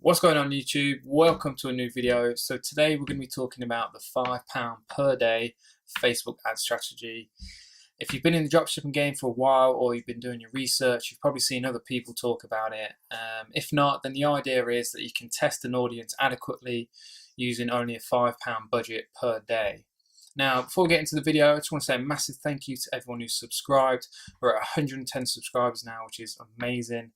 What's going on YouTube? Welcome to a new video. So today we're going to be talking about the £5 per day Facebook ad strategy. If you've been in the dropshipping game for a while or you've been doing your research, you've probably seen other people talk about it. If not, then the idea is that you can test an audience adequately using only a £5 budget per day. Now, before we get into the video, I just want to say a massive thank you to everyone who's subscribed. We're at 110 subscribers now, which is amazing.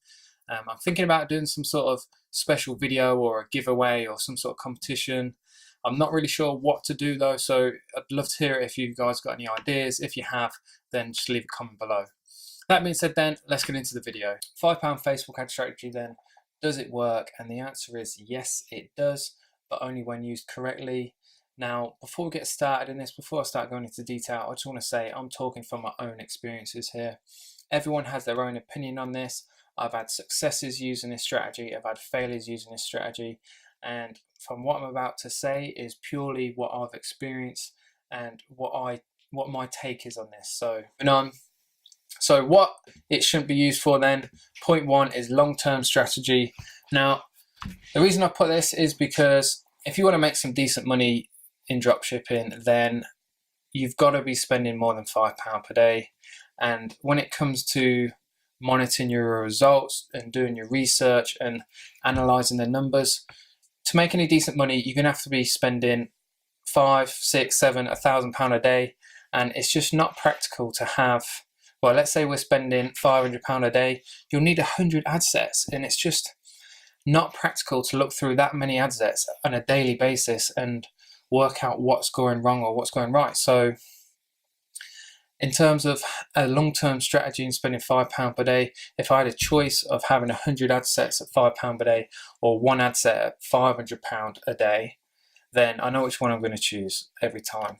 I'm thinking about doing some sort of special video or a giveaway or some sort of competition. I'm not really sure what to do though, so I'd love to hear it if you guys got any ideas. If you have, then just leave a comment below. That being said then, let's get into the video. £5 Facebook ad strategy then, does it work? And the answer is yes, it does, but only when used correctly. Now, before we get started in this, before I start going into detail, I just want to say I'm talking from my own experiences here. Everyone has their own opinion on this. I've had successes using this strategy, I've had failures using this strategy, and from what I'm about to say is purely what I've experienced and what my take is on this. So what it shouldn't be used for then, point one is long-term strategy. Now, the reason I put this is because if you want to make some decent money in dropshipping, then you've got to be spending more than £5 per day. And when it comes to monitoring your results and doing your research and analyzing the numbers, to make any decent money, you're gonna have to be spending £5, £6, £7, £1,000 a day, and it's just not practical to have. Well, let's say we're spending £500 a day, you'll need 100 ad sets, and it's just not practical to look through that many ad sets on a daily basis and work out what's going wrong or what's going right. So in terms of a long-term strategy and spending £5 per day, if I had a choice of having 100 ad sets at £5 per day or one ad set at £500 a day, then I know which one I'm going to choose every time.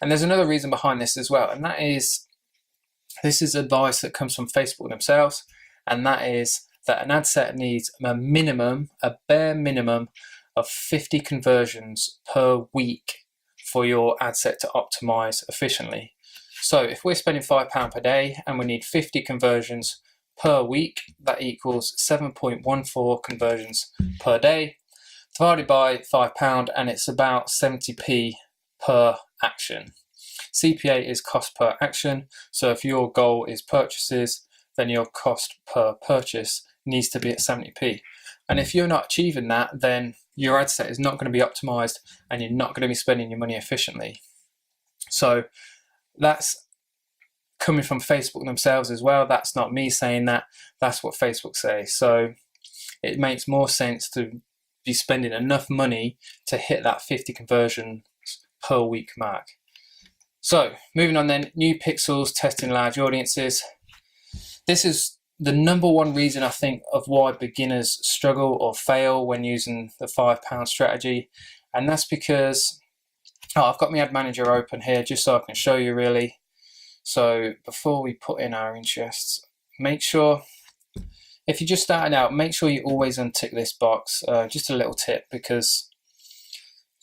And there's another reason behind this as well, and that is, this is advice that comes from Facebook themselves, and that is that an ad set needs a bare minimum of 50 conversions per week for your ad set to optimize efficiently. So if we're spending £5 per day and we need 50 conversions per week, that equals 7.14 conversions per day divided by £5, and it's about 70p per action. CPA is cost per action, so if your goal is purchases, then your cost per purchase needs to be at 70p. And if you're not achieving that, then your ad set is not going to be optimized and you're not going to be spending your money efficiently. So that's coming from Facebook themselves as well. That's not me saying that, that's what Facebook says. So it makes more sense to be spending enough money to hit that 50 conversions per week mark. So moving on then, new pixels, testing large audiences. This is the number one reason I think of why beginners struggle or fail when using the £5 strategy, and that's because I've got my ad manager open here just so I can show you really. So before we put in our interests, make sure, if you're just starting out, make sure you always untick this box. Just a little tip, because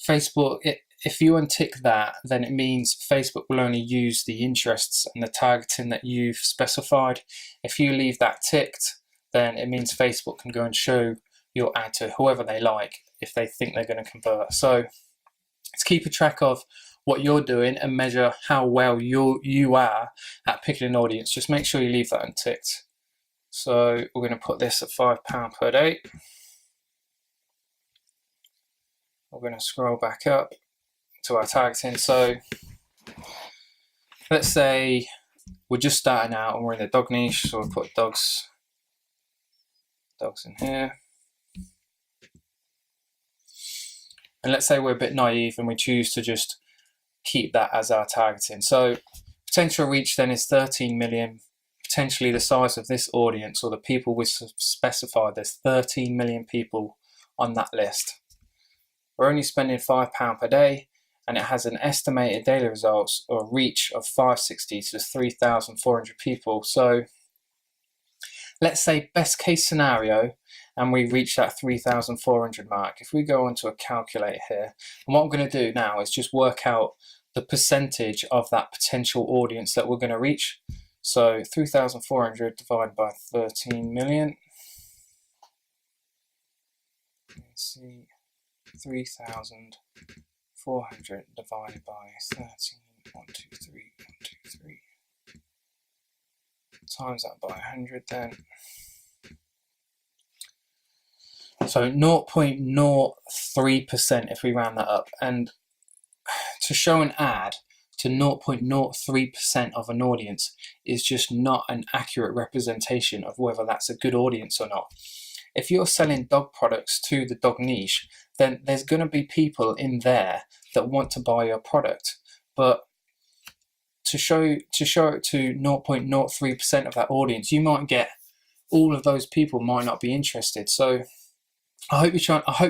Facebook, if you untick that, then it means Facebook will only use the interests and the targeting that you've specified. If you leave that ticked, then it means Facebook can go and show your ad to whoever they like if they think they're going to convert. So to keep a track of what you're doing and measure how well you are at picking an audience, just make sure you leave that unticked. So we're going to put this at £5 per day. We're going to scroll back up to our targeting. So let's say we're just starting out and we're in the dog niche, so we'll put dogs in here. And let's say we're a bit naive and we choose to just keep that as our targeting. So potential reach then is 13 million. Potentially the size of this audience, or the people we specified, there's 13 million people on that list. We're only spending £5 per day, and it has an estimated daily results or reach of 560 to 3,400 people. So let's say best case scenario, and we reach that 3,400 mark. If we go onto a calculator here, and what I'm going to do now is just work out the percentage of that potential audience that we're going to reach. So 3,400 divided by 13 million Let's see, 3,400 divided by 13, 1, 2, 3, 1, 2, 3. Times that by 100 then. So 0.03% if we round that up. And to show an ad to 0.03% of an audience is just not an accurate representation of whether that's a good audience or not. If you're selling dog products to the dog niche, then there's going to be people in there that want to buy your product. But to show it to 0.03% of that audience, you might get all of those people might not be interested. So I hope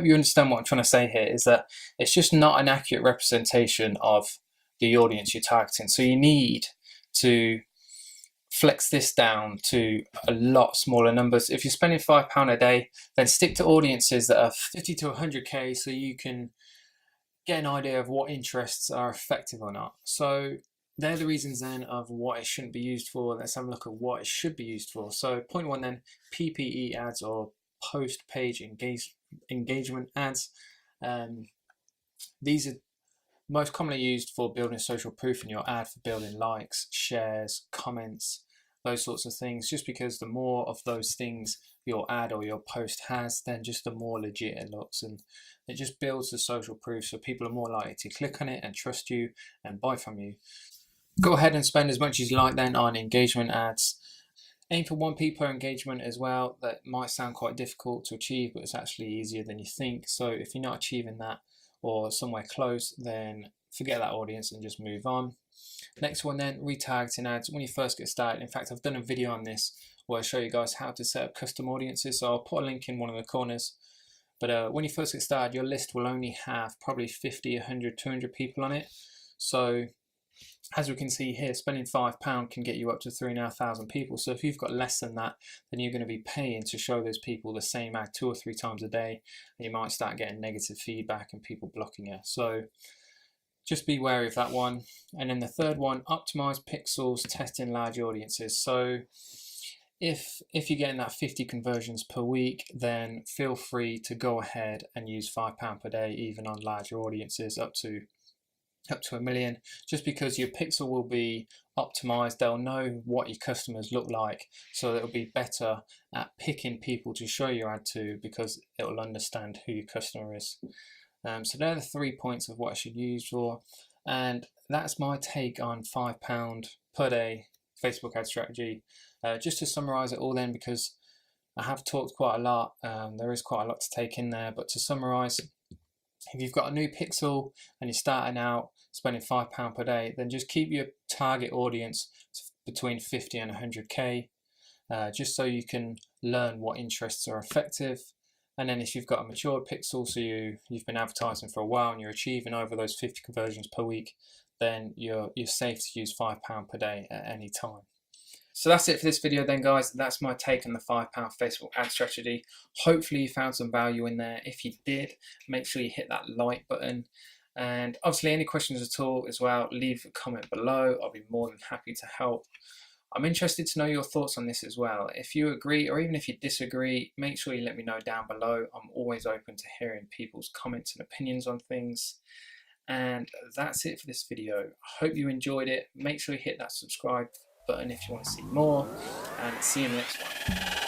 you understand what I'm trying to say here, is that it's just not an accurate representation of the audience you're targeting. So you need to flex this down to a lot smaller numbers. If you're spending £5 a day, then stick to audiences that are 50 to 100k so you can get an idea of what interests are effective or not. So they're the reasons then of what it shouldn't be used for. Let's have a look at what it should be used for. So point one then, PPE ads, or post-page engagement ads. These are most commonly used for building social proof in your ad, for building likes, shares, comments, those sorts of things, just because the more of those things your ad or your post has, then just the more legit it looks, and it just builds the social proof, so people are more likely to click on it and trust you and buy from you. Go ahead and spend as much as you like then on engagement ads. Aim for 1p per engagement as well. That might sound quite difficult to achieve, but it's actually easier than you think. So if you're not achieving that or somewhere close, then forget that audience and just move on. Next one then, retargeting ads. When you first get started, in fact I've done a video on this where I show you guys how to set up custom audiences, so I'll put a link in one of the corners. But when you first get started, your list will only have probably 50, 100, 200 people on it. So as we can see here, spending £5 can get you up to 3,500 people. So if you've got less than that, then you're going to be paying to show those people the same ad 2 or 3 times a day, and you might start getting negative feedback and people blocking you. So just be wary of that one. And then the third one, optimize pixels, testing large audiences. So if you're getting that 50 conversions per week, then feel free to go ahead and use £5 per day, even on larger audiences up to 1 million, just because your pixel will be optimized. They'll know what your customers look like, so it'll be better at picking people to show your ad to, because it will understand who your customer is. So they're the 3 points of what I should use for, and that's my take on £5 per day Facebook ad strategy. Just to summarize it all then, because I have talked quite a lot, there is quite a lot to take in there, but to summarize, if you've got a new pixel and you're starting out spending £5 per day, then just keep your target audience between 50 and 100k, just so you can learn what interests are effective. And then if you've got a matured pixel, so you've been advertising for a while and you're achieving over those 50 conversions per week, then you're safe to use £5 per day at any time. So that's it for this video then, guys. That's my take on the £5 Facebook ad strategy. Hopefully you found some value in there. If you did, make sure you hit that like button. And obviously any questions at all as well, leave a comment below. I'll be more than happy to help. I'm interested to know your thoughts on this as well. If you agree, or even if you disagree, make sure you let me know down below. I'm always open to hearing people's comments and opinions on things. And that's it for this video. I hope you enjoyed it. Make sure you hit that subscribe button if you want to see more, and see you in the next one.